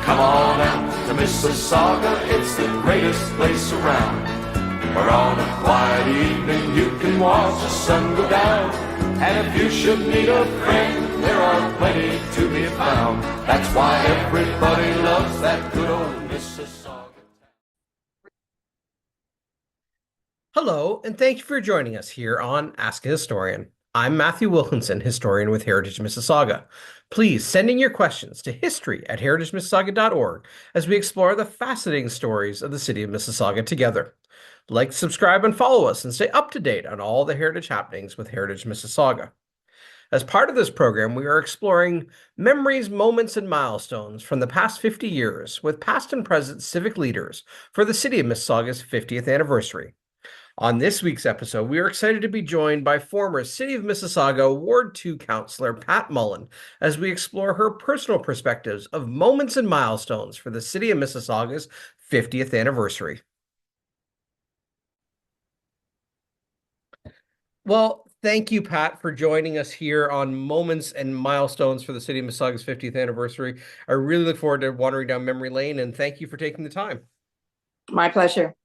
Come on out to Mississauga, it's the greatest place around. Where on a quiet evening you can watch the sun go down. And if you should need a friend, there are plenty to be found. That's why everybody loves that good old Mississauga. Hello, and thank you for joining us here on Ask a Historian. I'm Matthew Wilkinson, historian with Heritage Mississauga. Please send in your questions to history@heritagemississauga.org as we explore the fascinating stories of the City of Mississauga together. Like, subscribe, and follow us and stay up to date on all the heritage happenings with Heritage Mississauga. As part of this program, we are exploring memories, moments, and milestones from the past 50 years with past and present civic leaders for the City of Mississauga's 50th anniversary. On this week's episode, we are excited to be joined by former City of Mississauga Ward 2 Councillor Pat Mullin as we explore her personal perspectives of moments and milestones for the City of Mississauga's 50th anniversary. Well, thank you, Pat, for joining us here on Moments and Milestones for the City of Mississauga's 50th anniversary. I really look forward to wandering down memory lane, and thank you for taking the time. My pleasure.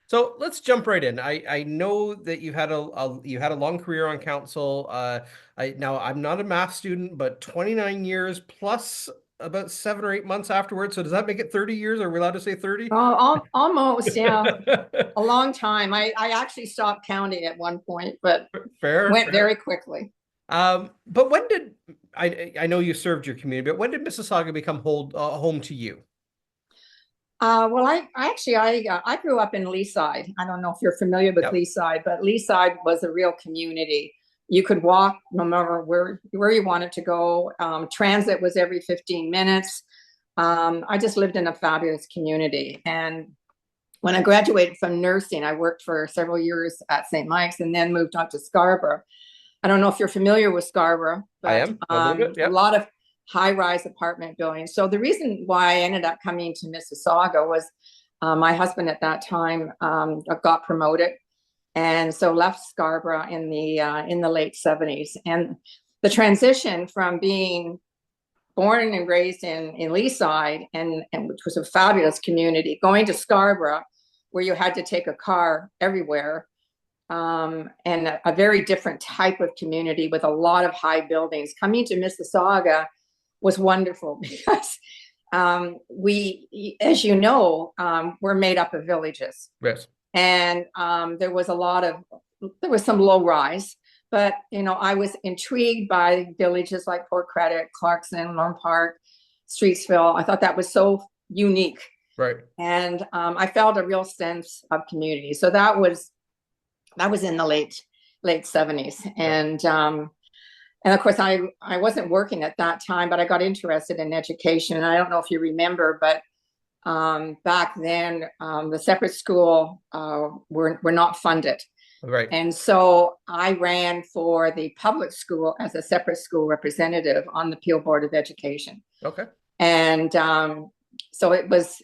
So let's jump right in. I know that you had a long career on council. Now I'm not a math student, but 29 years plus about 7 or 8 months afterwards. So does that make it 30 years? Are we allowed to say 30? Oh, almost, yeah. A long time. I actually stopped counting at one point, but went very quickly. But when did I know you served your community, but when did Mississauga become home to you? Well, I grew up in Leaside. I don't know if you're familiar with Leaside, but Leaside was a real community. You could walk no matter where you wanted to go. Transit was every 15 minutes. I just lived in a fabulous community. And when I graduated from nursing, I worked for several years at St. Mike's and then moved on to Scarborough. I don't know if you're familiar with Scarborough, but I am. A lot of high-rise apartment buildings. So the reason why I ended up coming to Mississauga was my husband at that time got promoted, and so left Scarborough in the late 70s. And the transition from being born and raised in Leaside, and which was a fabulous community, going to Scarborough, where you had to take a car everywhere, and a very different type of community with a lot of high buildings. Coming to Mississauga was wonderful because we, as you know, we're made up of villages. Yes. And there was some low rise, but I was intrigued by villages like Port Credit, Clarkson, Lorne Park, Streetsville. I thought that was so unique. Right. And I felt a real sense of community. So that was in the late 70s. And of course, I wasn't working at that time, but I got interested in education. And I don't know if you remember, but back then, the separate school were not funded. Right. And so I ran for the public school as a separate school representative on the Peel Board of Education. Okay. And so it was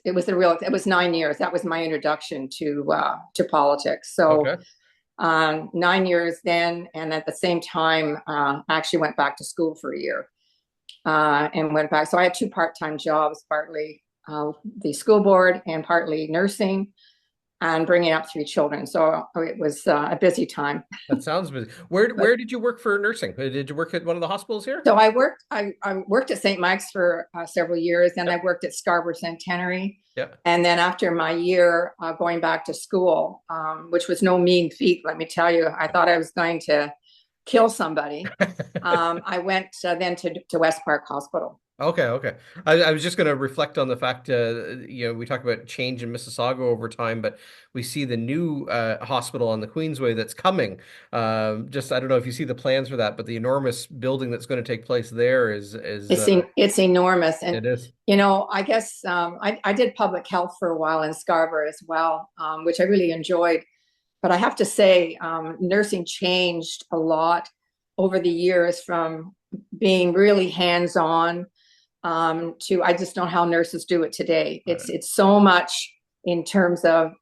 9 years. That was my introduction to politics. So. Okay. 9 years then, and at the same time, actually went back to school for a year and went back. So I had 2 part-time jobs, partly the school board and partly nursing, and bringing up 3 children. So it was a busy time. That sounds busy. Where did you work for nursing? Did you work at one of the hospitals here? So I worked at St. Mike's for several years, and I worked at Scarborough Centenary. Yeah. And then after my year going back to school, which was no mean feat, let me tell you, I thought I was going to kill somebody. I went then to West Park Hospital. Okay. I was just going to reflect on the fact, we talk about change in Mississauga over time, but we see the new hospital on the Queensway that's coming. I don't know if you see the plans for that, but the enormous building that's going to take place there is it's enormous. And it is. I guess I did public health for a while in Scarborough as well, which I really enjoyed. But I have to say, nursing changed a lot over the years from being really hands-on to I just don't know how nurses do it today. It's so much in terms of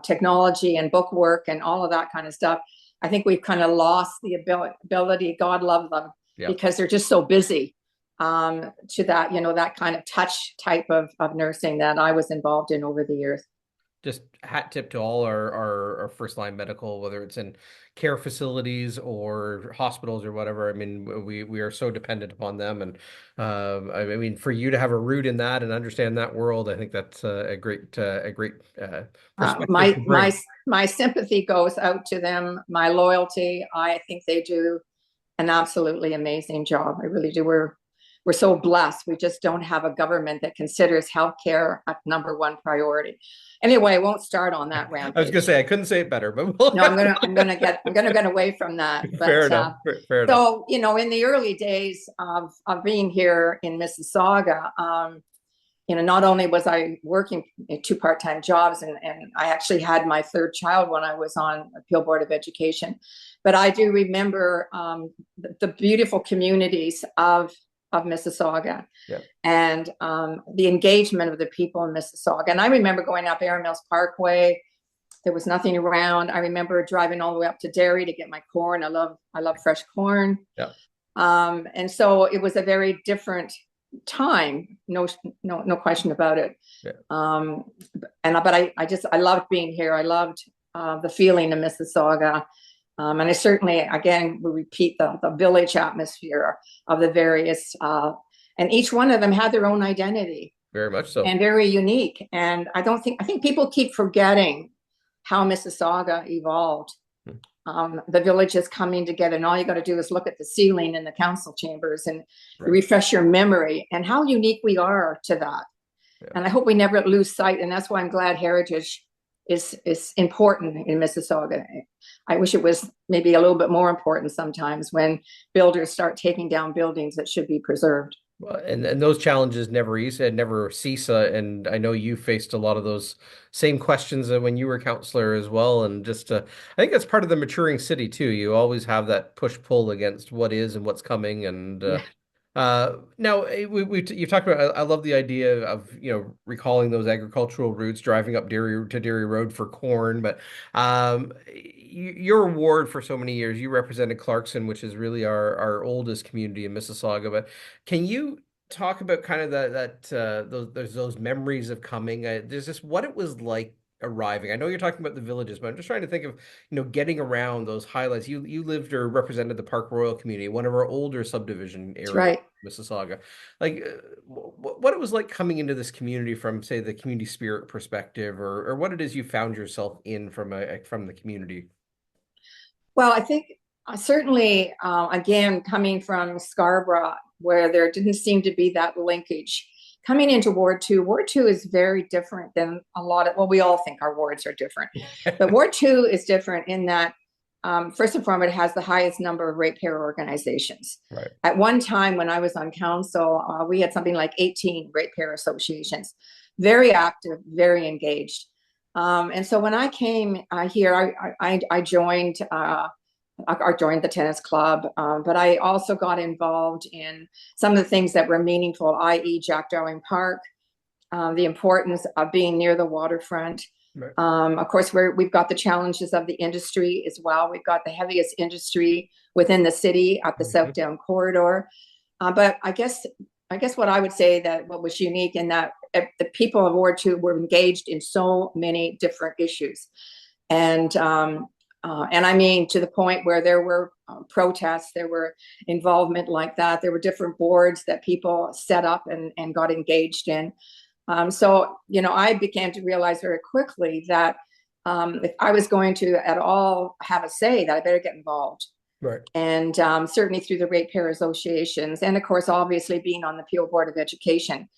technology and book work and all of that kind of stuff. I think we've kind of lost the ability. God love them because they're just so busy. to that, that kind of touch type of nursing that I was involved in over the years. Just hat tip to all our first line medical, whether it's in care facilities or hospitals or whatever. I mean, we are so dependent upon them, and I mean, for you to have a root in that and understand that world, I think that's a great perspective My to bring. my sympathy goes out to them. My loyalty. I think they do an absolutely amazing job. I really do. We're so blessed. We just don't have a government that considers healthcare a number one priority. Anyway, I won't start on that rampage. I was going to say I couldn't say it better, but no, I'm gonna get away from that. But, fair enough. Fair enough. So in the early days of being here in Mississauga, not only was I working 2 part-time jobs, and I actually had my 3rd child when I was on Appeal Board of Education, but I do remember the beautiful communities of Mississauga, and the engagement of the people in Mississauga. And I remember going up Erin Mills Parkway. There was nothing around. I remember driving all the way up to Derry to get my corn. I love fresh corn. Yeah. And so it was a very different time. No question about it. Yeah. But I loved being here. I loved the feeling of Mississauga. And I certainly, again, will repeat the village atmosphere of the various, and each one of them had their own identity. Very much so. And very unique. And I think people keep forgetting how Mississauga evolved. The villages coming together, and all you got to do is look at the ceiling in the council chambers and refresh your memory and how unique we are to that. Yeah. And I hope we never lose sight. And that's why I'm glad heritage is important in Mississauga. I wish it was maybe a little bit more important sometimes when builders start taking down buildings that should be preserved. Well, and those challenges never cease. And I know you faced a lot of those same questions when you were councillor as well. And just, I think that's part of the maturing city too. You always have that push-pull against what is and what's coming. And now you talked about, I love the idea of, recalling those agricultural routes, driving up Derry Road for corn. But your ward for so many years, you represented Clarkson, which is really our oldest community in Mississauga. But can you talk about kind of those memories of coming? There's just what it was like arriving. I know you're talking about the villages, but I'm just trying to think of getting around those highlights. You lived or represented the Park Royal community, one of our older subdivision areas, right. Mississauga. Like what it was like coming into this community from, say, the community spirit perspective, or what it is you found yourself in from the community. Well, I think certainly again, coming from Scarborough, where there didn't seem to be that linkage. Coming into Ward 2 is very different than a lot of, well, we all think our wards are different, but Ward 2 is different in that, first and foremost, it has the highest number of ratepayer organizations. Right. At one time when I was on council, we had something like 18 ratepayer associations, very active, very engaged. And so when I came here, I joined the tennis club, but I also got involved in some of the things that were meaningful, i.e. Jack Darling Park, the importance of being near the waterfront. Right. Of course, we've got the challenges of the industry as well. We've got the heaviest industry within the city at the South Down corridor. But I guess what I would say that what was unique in that the people of Ward 2 were engaged in so many different issues. And I mean, to the point where there were protests, there were involvement like that. There were different boards that people set up and got engaged in. So, I began to realize very quickly that if I was going to at all have a say, that I better get involved. Right. And certainly through the ratepayer associations. And of course, obviously being on the Appeal Board of Education.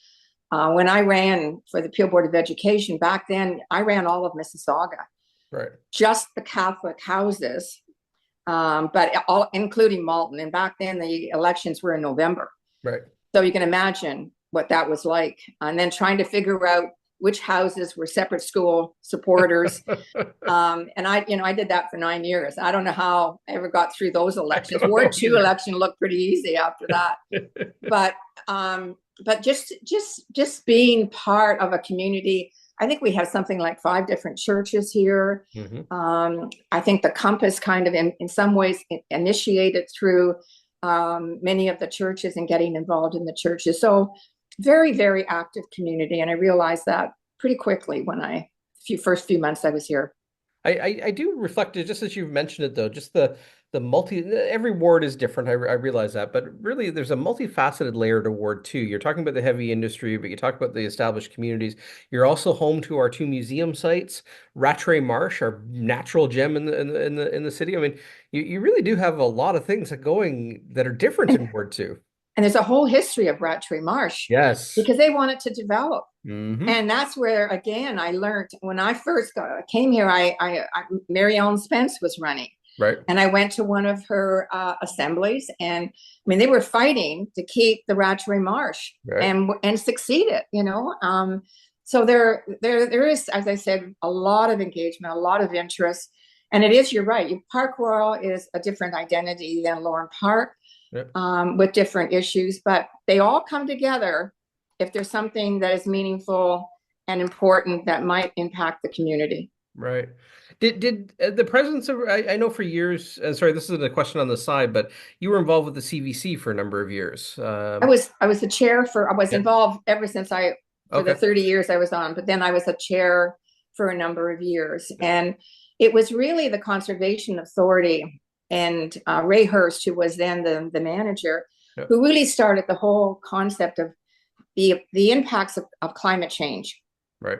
When I ran for the Appeal Board of Education back then, I ran all of Mississauga. Right. Just the Catholic houses, but all including Malton. And back then the elections were in November. Right. So you can imagine what that was like. And then trying to figure out which houses were separate school supporters. And I did that for 9 years. I don't know how I ever got through those elections. Ward 2 election looked pretty easy after that. But just being part of a community. I think we have something like 5 different churches here. Mm-hmm. I think the Compass kind of in some ways initiated through many of the churches and getting involved in the churches. So very, very active community. And I realized that pretty quickly when first few months I was here. I do reflect it, just as you've mentioned it, though, just the every ward is different. I realize that, but really there's a multifaceted layer to Ward 2. You're talking about the heavy industry, but you talk about the established communities. You're also home to our 2 museum sites, Rattray Marsh, our natural gem in the city. I mean, you really do have a lot of things going that are different in Ward 2. And there's a whole history of Rattray Marsh. Yes. Because they wanted to develop. Mm-hmm. And that's where, again, I learned when I first came here, Mary Ellen Spence was running. Right. And I went to one of her assemblies, and I mean, they were fighting to keep the Rattray Marsh, right, and succeeded, you know. So there is, as I said, a lot of engagement, a lot of interest. And it is, you're right, Park Royal is a different identity than Lauren Park. Yep. With different issues, but they all come together if there's something that is meaningful and important that might impact the community. Right. Did the presence of, I know for years, sorry, this is a question on the side, but you were involved with the CVC for a number of years. I was the chair I was involved ever since for the 30 years I was on, but then I was a chair for a number of years. And it was really the Conservation Authority and Ray Hurst, who was then the manager, who really started the whole concept of the impacts of climate change. Right.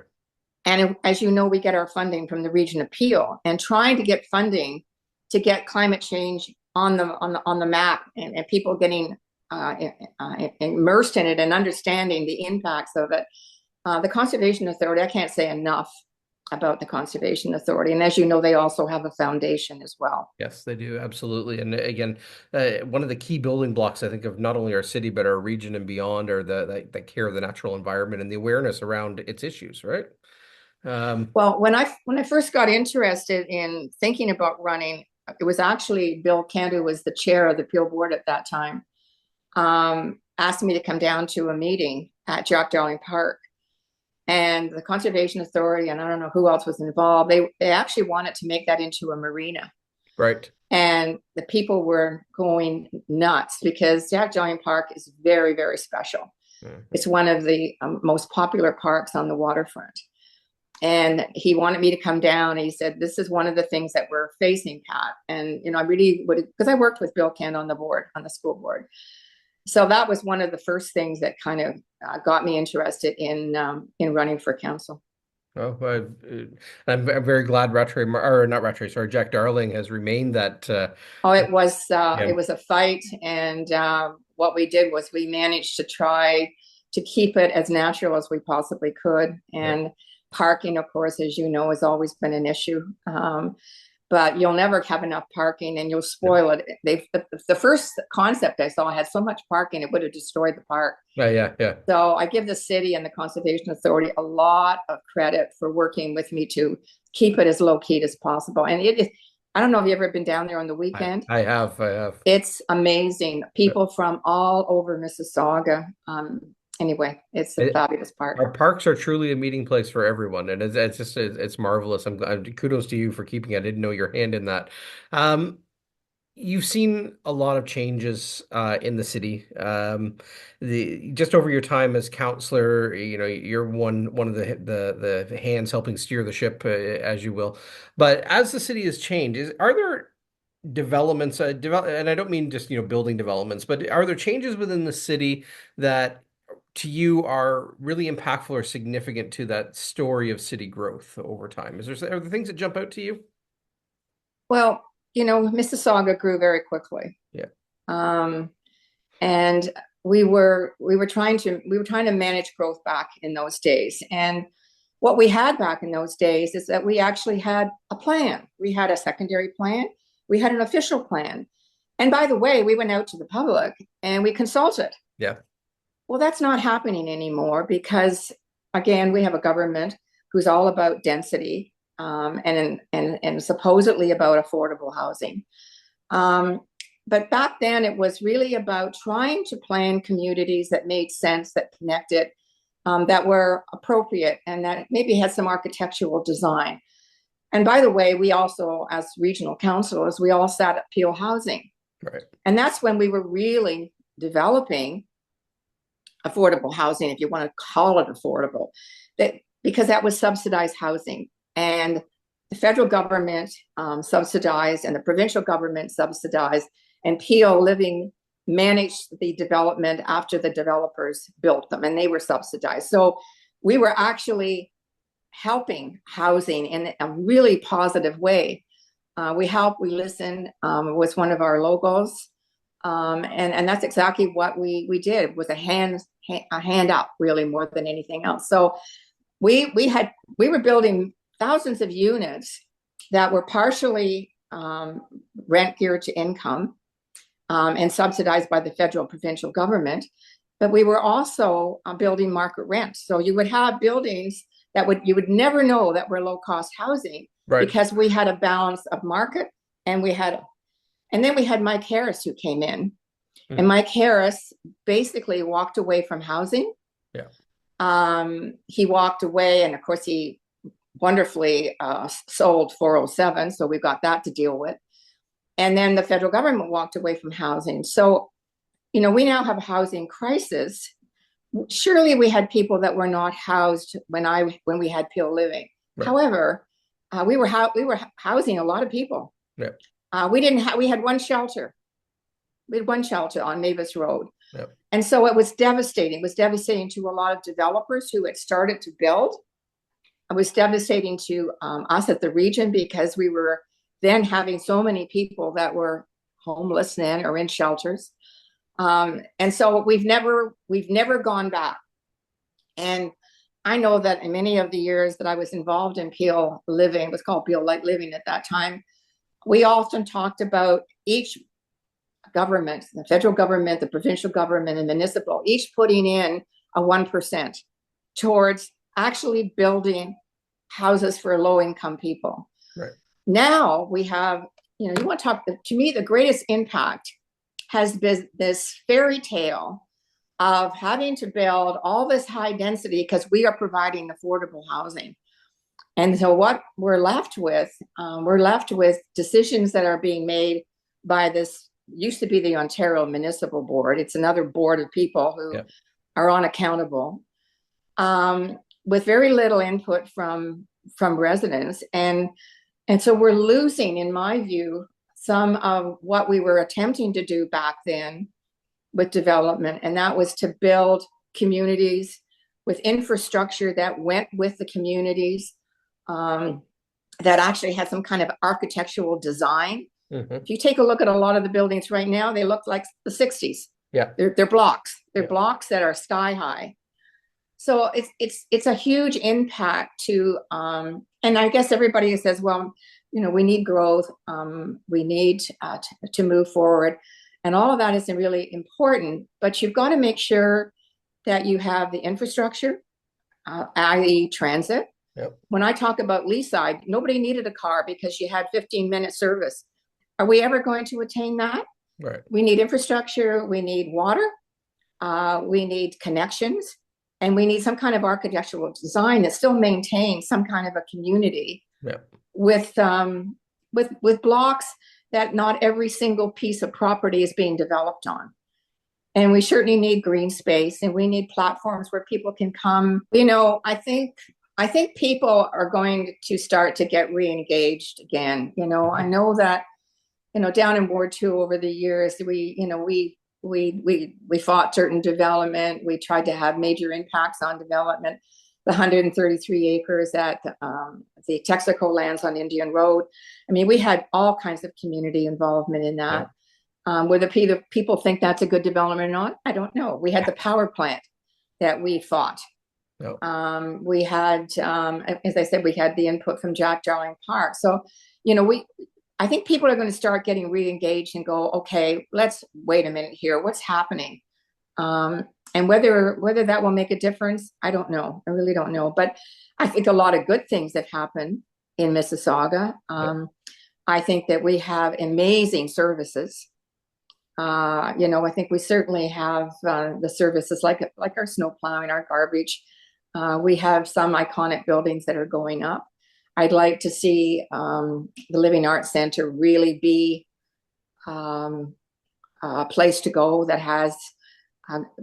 And as you know, we get our funding from the Region of Peel, and trying to get funding to get climate change on the map, and people getting immersed in it and understanding the impacts of it. The Conservation Authority, I can't say enough about the Conservation Authority. And as you know, they also have a foundation as well. Yes, they do. Absolutely. And again, one of the key building blocks, I think, of not only our city, but our region and beyond, are the care of the natural environment and the awareness around its issues, right? Well, when I first got interested in thinking about running, it was actually Bill Kent, who was the chair of the Peel board at that time, asked me to come down to a meeting at Jack Darling Park. And the Conservation Authority, and I don't know who else was involved, they actually wanted to make that into a marina. Right. And the people were going nuts because Jack Darling Park is very, very special. Mm-hmm. It's one of the most popular parks on the waterfront. And he wanted me to come down. And he said, this is one of the things that we're facing, Pat. And, you know, I really would, because I worked with Bill Kent on the school board. So that was one of the first things that kind of got me interested in running for council. Oh, I'm very glad Jack Darling has remained that. It was a fight, and what we did was we managed to try to keep it as natural as we possibly could. And parking, of course, as you know, has always been an issue. But you'll never have enough parking, and you'll spoil it. The first concept I saw had so much parking, it would have destroyed the park. Yeah. So I give the city and the Conservation Authority a lot of credit for working with me to keep it as low key as possible. And I don't know if you've ever been down there on the weekend. I have. It's amazing. People from all over Mississauga. Anyway, it's a fabulous park. Our parks are truly a meeting place for everyone, and it's marvelous. Kudos to you for keeping. I didn't know your hand in that. You've seen a lot of changes in the city. Just over your time as councillor, you know, you're one of the hands helping steer the ship, as you will. But as the city has changed, are there developments? And I don't mean just building developments, but are there changes within the city that to you are really impactful or significant to that story of city growth over time? Are there things that jump out to you? Well, Mississauga grew very quickly. Yeah. And we were trying to manage growth back in those days. And what we had back in those days is that we actually had a plan. We had a secondary plan. We had an official plan. And by the way, we went out to the public and we consulted. Yeah. Well, that's not happening anymore because, again, we have a government who's all about density and supposedly about affordable housing. But back then, it was really about trying to plan communities that made sense, that connected, that were appropriate, and that maybe had some architectural design. And by the way, we also, as regional councillors, we all sat at Peel Housing. Right. And that's when we were really developing affordable housing, if you want to call it affordable, because that was subsidized housing. And the federal government subsidized, and the provincial government subsidized, and Peel Living managed the development after the developers built them, and they were subsidized. So we were actually helping housing in a really positive way. We help, we listen was one of our logos. And that's exactly what we did, with a hand up, really, more than anything else. So we were building thousands of units that were partially rent geared to income and subsidized by the federal provincial government. But we were also building market rent. So you would have buildings that you would never know that were low cost housing, Right. because we had a balance of market, and then we had Mike Harris, who came in. And Mike Harris basically walked away from housing. Yeah. He walked away, and of course he wonderfully sold 407, so we've got that to deal with. And then the federal government walked away from housing. So, we now have a housing crisis. Surely we had people that were not housed when we had Peel Living. Right. However, we were housing a lot of people. Yeah. We had one shelter. We had one shelter on Mavis Road. Yep. And so it was devastating. It was devastating to a lot of developers who had started to build. It was devastating to us at the region, because we were then having so many people that were homeless then, or in shelters. And so we've never gone back. And I know that in many of the years that I was involved in Peel Living, it was called Peel Light Living at that time, we often talked about each government, the federal government, the provincial government, and municipal, each putting in a 1% towards actually building houses for low-income people. Right. Now we have, you want to talk, to me, the greatest impact has been this fairy tale of having to build all this high density because we are providing affordable housing. And so what we're left with decisions that are being made by this, used to be the Ontario Municipal Board. It's another board of people who are unaccountable, with very little input from residents. And so we're losing, in my view, some of what we were attempting to do back then with development. And that was to build communities with infrastructure that went with the communities, that actually had some kind of architectural design. Mm-hmm. If you take a look at a lot of the buildings right now, they look like the 60s. Yeah. They're blocks. They're blocks that are sky high. So it's a huge impact to, and I guess everybody says, well, we need growth. We need to move forward. And all of that is really important, but you've got to make sure that you have the infrastructure, i.e. transit. Yep. When I talk about Leaside, nobody needed a car because you had 15-minute service. Are we ever going to attain that? Right. We need infrastructure. We need water. We need connections. And we need some kind of architectural design that still maintains some kind of a community with blocks that not every single piece of property is being developed on. And we certainly need green space, and we need platforms where people can come. I think people are going to start to get re-engaged again. I know that, down in Ward 2 over the years, we fought certain development. We tried to have major impacts on development. The 133 acres at the Texaco lands on Indian Road. I mean, we had all kinds of community involvement in that. Whether people think that's a good development or not, I don't know. We had the power plant that we fought. We had, as I said, we had the input from Jack Darling Park. So, I think people are going to start getting re-engaged and go, okay, let's wait a minute here. What's happening? And whether that will make a difference, I don't know. I really don't know. But I think a lot of good things have happened in Mississauga. I think that we have amazing services. I think we certainly have the services like our snow plowing, our garbage. We have some iconic buildings that are going up. I'd like to see the Living Arts Center really be a place to go that has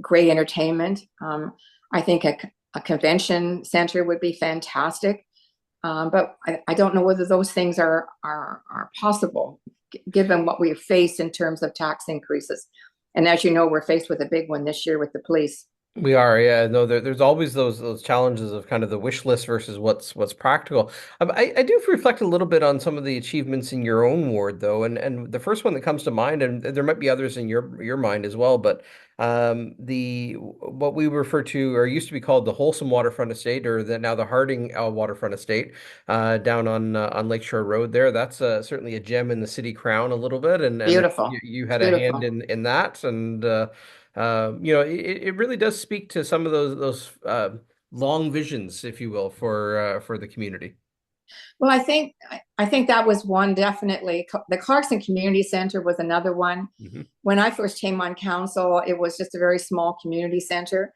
great entertainment. I think a convention center would be fantastic. But I don't know whether those things are possible, given what we face in terms of tax increases. And as you know, we're faced with a big one this year with the police. We are, yeah. No, there's always those challenges of kind of the wish list versus what's practical. I do reflect a little bit on some of the achievements in your own ward, though, and the first one that comes to mind, and there might be others in your mind as well, but the what we refer to or used to be called the Wholesome Waterfront Estate, or now the Harding Waterfront Estate, down on Lakeshore Road. There, that's certainly a gem in the city crown a little bit, and Beautiful. you It's had a hand beautiful. in that, and. It really does speak to some of those long visions, if you will, for the community. Well, I think that was one definitely. The Clarkson Community Center was another one. Hmm. When I first came on council, it was just a very small community center,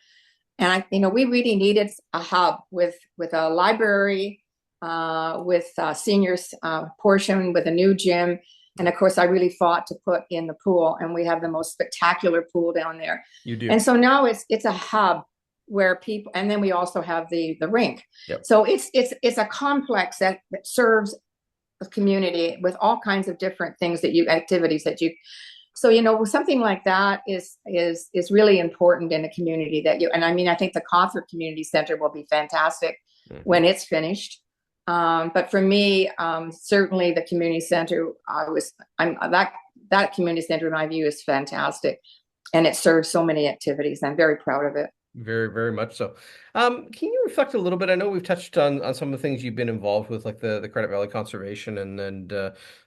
and we really needed a hub with a library, with a seniors portion, with a new gym. And of course, I really fought to put in the pool, and we have the most spectacular pool down there. You do. And so now it's a hub where people, and then we also have the rink. Yep. So it's a complex that serves the community with all kinds of different things activities that you. So something like that is really important in a community and I mean, I think the Cawthron Community Center will be fantastic when it's finished. But for me, certainly the community center, that community center in my view is fantastic, and it serves so many activities. I'm very proud of it. Very, very much so. Can you reflect a little bit? I know we've touched on some of the things you've been involved with, like the Credit Valley Conservation and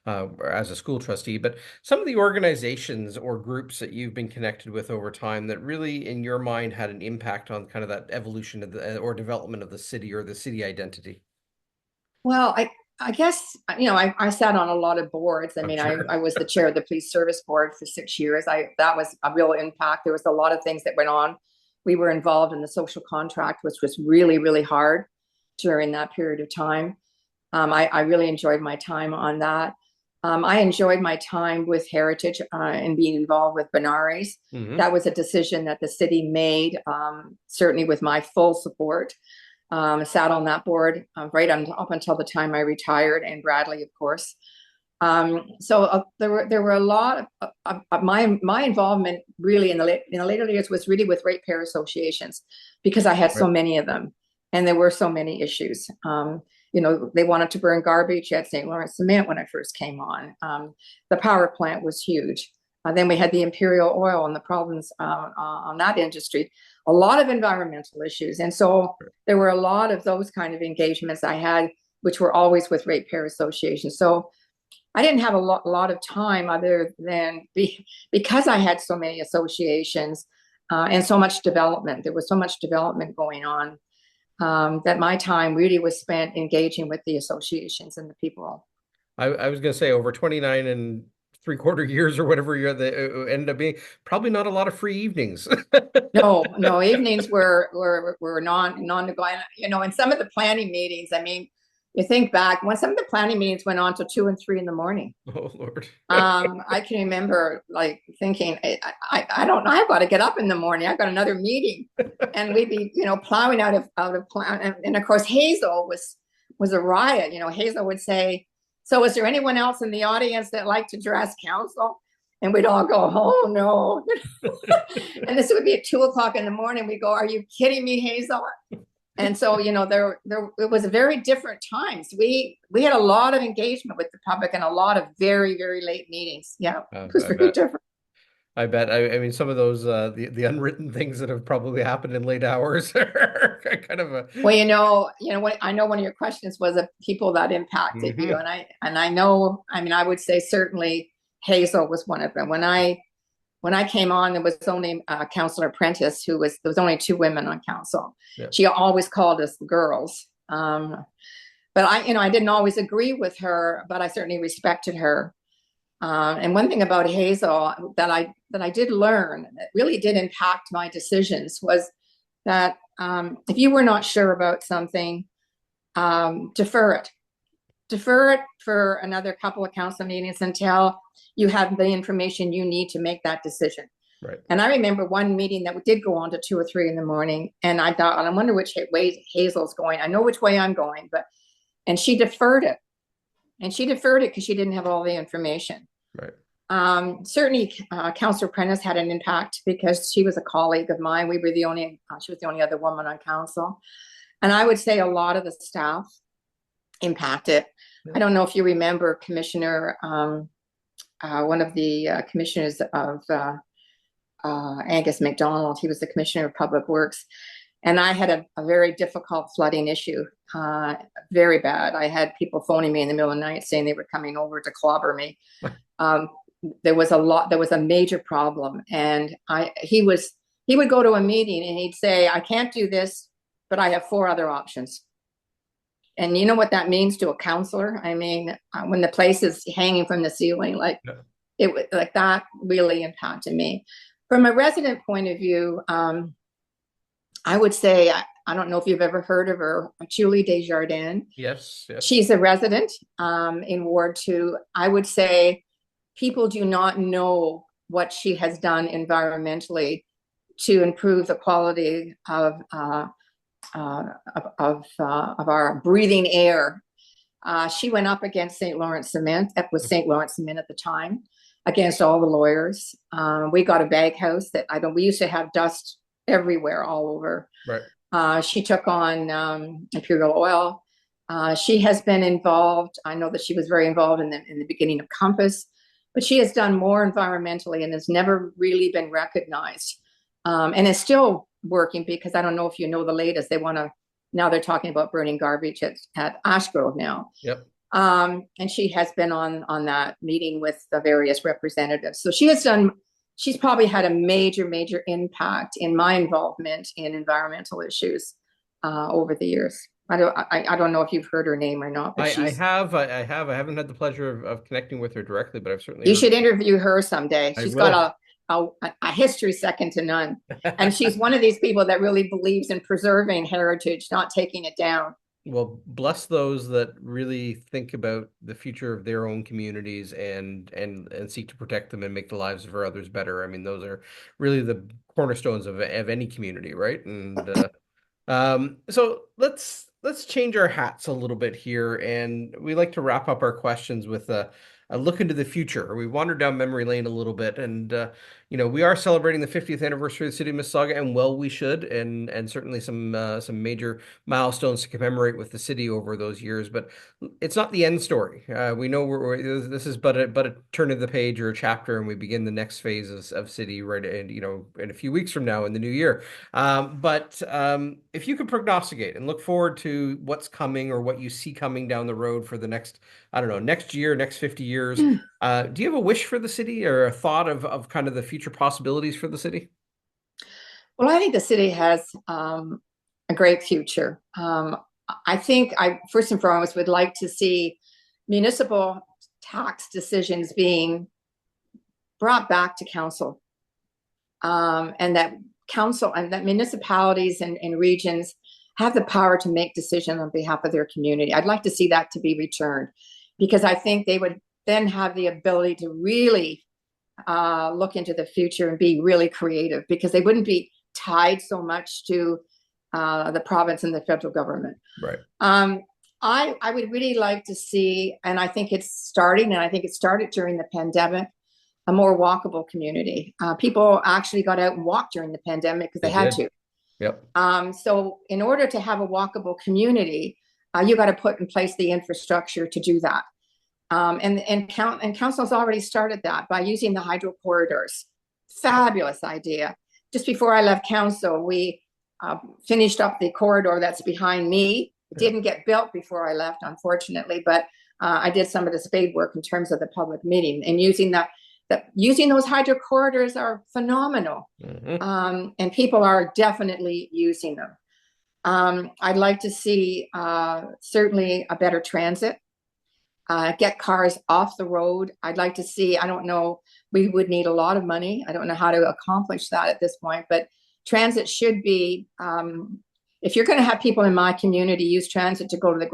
as a school trustee, but some of the organizations or groups that you've been connected with over time that really, in your mind, had an impact on kind of that evolution of or development of the city or the city identity. Well, I guess, I sat on a lot of boards. I mean, Sure. I was the chair of the police service board for 6 years. That was a real impact. There was a lot of things that went on. We were involved in the social contract, which was really, really hard during that period of time. I really enjoyed my time on that. I enjoyed my time with Heritage and being involved with Benares. Mm-hmm. That was a decision that the city made, certainly with my full support. Sat on that board right up until the time I retired, and Bradley, of course. So there were a lot of my involvement really in the later years was really with ratepayer associations, because I had so many of them, and there were so many issues. They wanted to burn garbage at St. Lawrence Cement when I first came on. The power plant was huge. Then we had the Imperial Oil and the problems on that industry. A lot of environmental issues. And so there were a lot of those kind of engagements I had, which were always with ratepayer associations. So I didn't have a lot of time other than because I had so many associations and so much development. There was so much development going on that my time really was spent engaging with the associations and the people. I was going to say over 29 and three-quarter years or whatever it ended up being, probably not a lot of free evenings. No, evenings were non-negotiable. In some of the planning meetings, I mean, you think back when some of the planning meetings went on till 2 and 3 in the morning. Oh Lord. I can remember thinking, I don't know, I've got to get up in the morning. I've got another meeting, and we'd be plowing out of plan. And of course, Hazel was a riot. Hazel would say, "So is there anyone else in the audience that like to address council?" And we'd all go, "Oh no." And this would be at 2:00 in the morning. We go, "Are you kidding me, Hazel?" And so, it was very different times. We had a lot of engagement with the public and a lot of very, very late meetings. Yeah, it was very different. I bet. I mean, some of those the unwritten things that have probably happened in late hours are kind of a. Well, I know one of your questions was of people that impacted you, and I know. I mean, I would say certainly Hazel was one of them. When I came on, there was only Councillor Prentice, there was only 2 women on council. Yeah. She always called us the girls. But I didn't always agree with her, but I certainly respected her. And one thing about Hazel that I did learn that really did impact my decisions was that if you were not sure about something, defer it. defer it for another couple of council meetings until you have the information you need to make that decision. Right. And I remember one meeting that did go on to 2 or 3 in the morning, and I thought, I wonder which way Hazel's going. I know which way I'm going, and she deferred it. And she deferred it because she didn't have all the information. Right. Certainly, Councillor Prentice had an impact because she was a colleague of mine. We were she was the only other woman on council. And I would say a lot of the staff impacted. Yeah. I don't know if you remember Commissioner, one of the commissioners of Angus MacDonald. He was the Commissioner of Public Works. And I had a very difficult flooding issue, very bad. I had people phoning me in the middle of the night saying they were coming over to clobber me. There was a major problem. And he would go to a meeting and he'd say, I can't do this, but I have 4 other options. And you know what that means to a councillor? I mean, when the place is hanging from the ceiling, that really impacted me. From a resident point of view, I would say, I don't know if you've ever heard of her, Julie Desjardins. Yes. She's a resident in Ward 2. I would say people do not know what she has done environmentally to improve the quality of our breathing air. She went up against St. Lawrence Cement. That was St. Lawrence Cement at the time, against all the lawyers. We got a baghouse we used to have dust everywhere, all over. Right. She took on Imperial Oil. She has been involved. I know that she was very involved in the beginning of Compass, but she has done more environmentally and has never really been recognized. And is still working, because I don't know if you know the latest. Now they're talking about burning garbage at Ashgrove now. Yep. And she has been on that meeting with the various representatives. So she's probably had a major impact in my involvement in environmental issues over the years. I don't know if you've heard her name or not. But I have. I haven't had the pleasure of connecting with her directly, but I've certainly. You should interview her someday. She's got a history second to none. And she's one of these people that really believes in preserving heritage, not taking it down. Well, bless those that really think about the future of their own communities and seek to protect them and make the lives of our others better. I mean, those are really the cornerstones of any community, right? And so let's change our hats a little bit here, and we like to wrap up our questions with a look into the future. We wandered down memory lane a little bit, and we are celebrating the 50th anniversary of the City of Mississauga, and well, we should, and certainly some major milestones to commemorate with the city over those years. But it's not the end story. We know this is but a turn of the page or a chapter, and we begin the next phase of city right in a few weeks from now in the new year. But if you could prognosticate and look forward to what's coming or what you see coming down the road for the next, next year, next 50 years. Do you have a wish for the city or a thought of kind of the future possibilities for the city? Well, I think the city has a great future. I think I first and foremost would like to see municipal tax decisions being brought back to council, and that municipalities and regions have the power to make decisions on behalf of their community. I'd like to see that to be returned, because I think they would then have the ability to really look into the future and be really creative, because they wouldn't be tied so much to the province and the federal government. Right. I would really like to see, and I think it's starting, and I think it started during the pandemic, a more walkable community. People actually got out and walked during the pandemic because they had to. Yep. So in order to have a walkable community, you got to put in place the infrastructure to do that. And council's already started that by using the hydro corridors. Fabulous idea. Just before I left council, we finished up the corridor that's behind me. It didn't get built before I left, unfortunately, but I did some of the spade work in terms of the public meeting, and using those hydro corridors are phenomenal. Mm-hmm. And people are definitely using them. I'd like to see certainly a better transit. Get cars off the road. I'd like to see, I don't know, we would need a lot of money. I don't know how to accomplish that at this point, but transit should be, if you're going to have people in my community use transit to go to the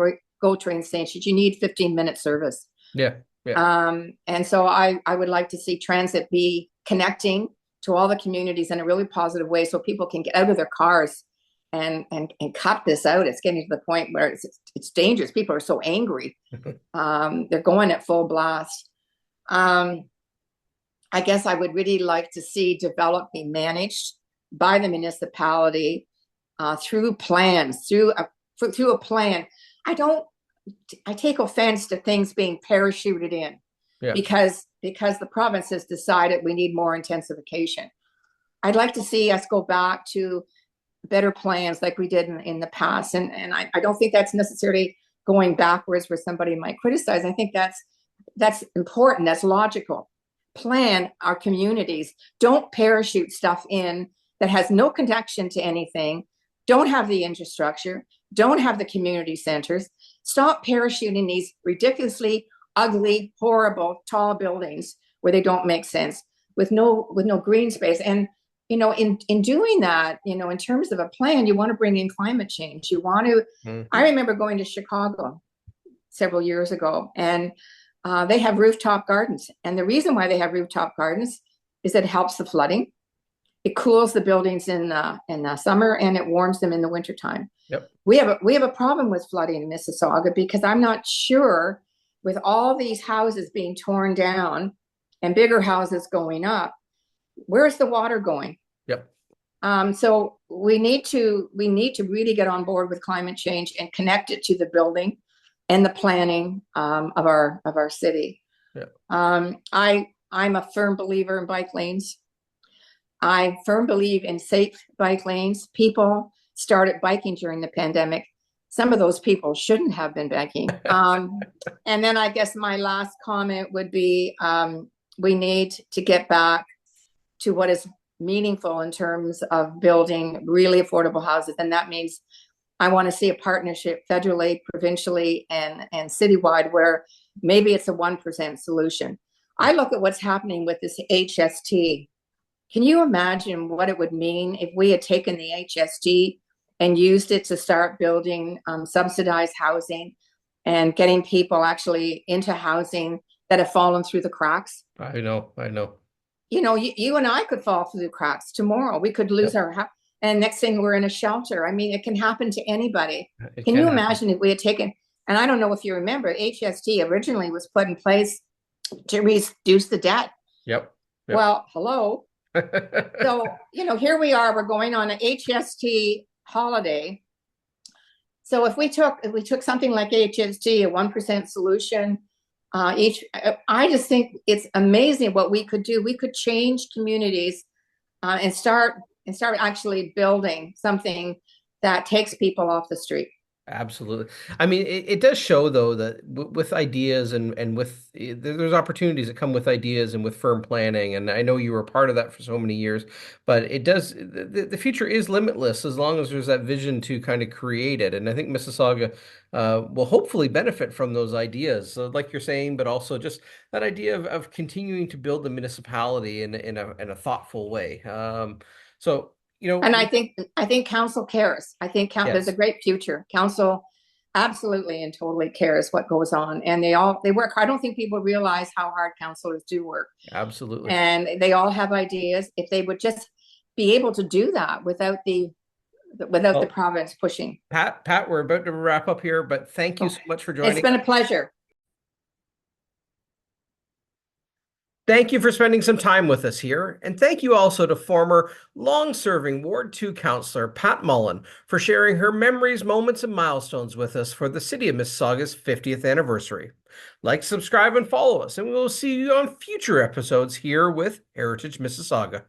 GO train stations. You need 15-minute service. Yeah. Yeah. And so I would like to see transit be connecting to all the communities in a really positive way so people can get out of their cars and cut this out. It's getting to the point where it's dangerous. People are so angry. They're going at full blast. I guess I would really like to see development be managed by the municipality through plans, through a plan. I take offense to things being parachuted in. Yeah. Because the province has decided we need more intensification. I'd like to see us go back to better plans like we did in the past. And I don't think that's necessarily going backwards where somebody might criticize. I think that's important. That's logical. Plan our communities. Don't parachute stuff in that has no connection to anything. Don't have the infrastructure. Don't have the community centers. Stop parachuting these ridiculously ugly, horrible, tall buildings where they don't make sense with no green space. And, in doing that, in terms of a plan, you want to bring in climate change. You want to, I remember going to Chicago several years ago, and they have rooftop gardens. And the reason why they have rooftop gardens is it helps the flooding. It cools the buildings in the summer, and it warms them in the wintertime. Yep. We have a problem with flooding in Mississauga because I'm not sure, with all these houses being torn down and bigger houses going up, where's the water going? Yep. So we need to really get on board with climate change and connect it to the building and the planning of our city. Yep. I'm a firm believer in bike lanes. I firm believe in safe bike lanes. People started biking during the pandemic. Some of those people shouldn't have been biking. And then I guess my last comment would be we need to get back to what is meaningful in terms of building really affordable houses. And that means I want to see a partnership federally, provincially, and citywide where maybe it's a 1% solution. I look at what's happening with this HST. Can you imagine what it would mean if we had taken the HST and used it to start building subsidized housing and getting people actually into housing that have fallen through the cracks? I know. You and I could fall through the cracks tomorrow. We could lose our house, and next thing we're in a shelter. I mean, it can happen to anybody. Can you imagine if we had taken, and I don't know if you remember, HST originally was put in place to reduce the debt. Yep. Well, hello. So, here we are, we're going on an HST holiday. So if we took something like HST, a 1% solution, I just think it's amazing what we could do. We could change communities and start actually building something that takes people off the street. Absolutely. I mean, it does show, though, that with ideas and with there's opportunities that come with ideas and with firm planning. And I know you were part of that for so many years, but it does, the future is limitless as long as there's that vision to kind of create it. And I think Mississauga will hopefully benefit from those ideas, so like you're saying, but also just that idea of continuing to build the municipality in a thoughtful way. And I think council cares. I think there's a great future. Council absolutely and totally cares what goes on, and they work. I don't think people realize how hard councillors do work. Absolutely. And they all have ideas. If they would just be able to do that without the province pushing. Pat, we're about to wrap up here, but thank you so much for joining. It's been a pleasure. Thank you for spending some time with us here, and thank you also to former long-serving Ward 2 Councillor Pat Mullin for sharing her memories, moments, and milestones with us for the City of Mississauga's 50th anniversary. Like, subscribe, and follow us, and we will see you on future episodes here with Heritage Mississauga.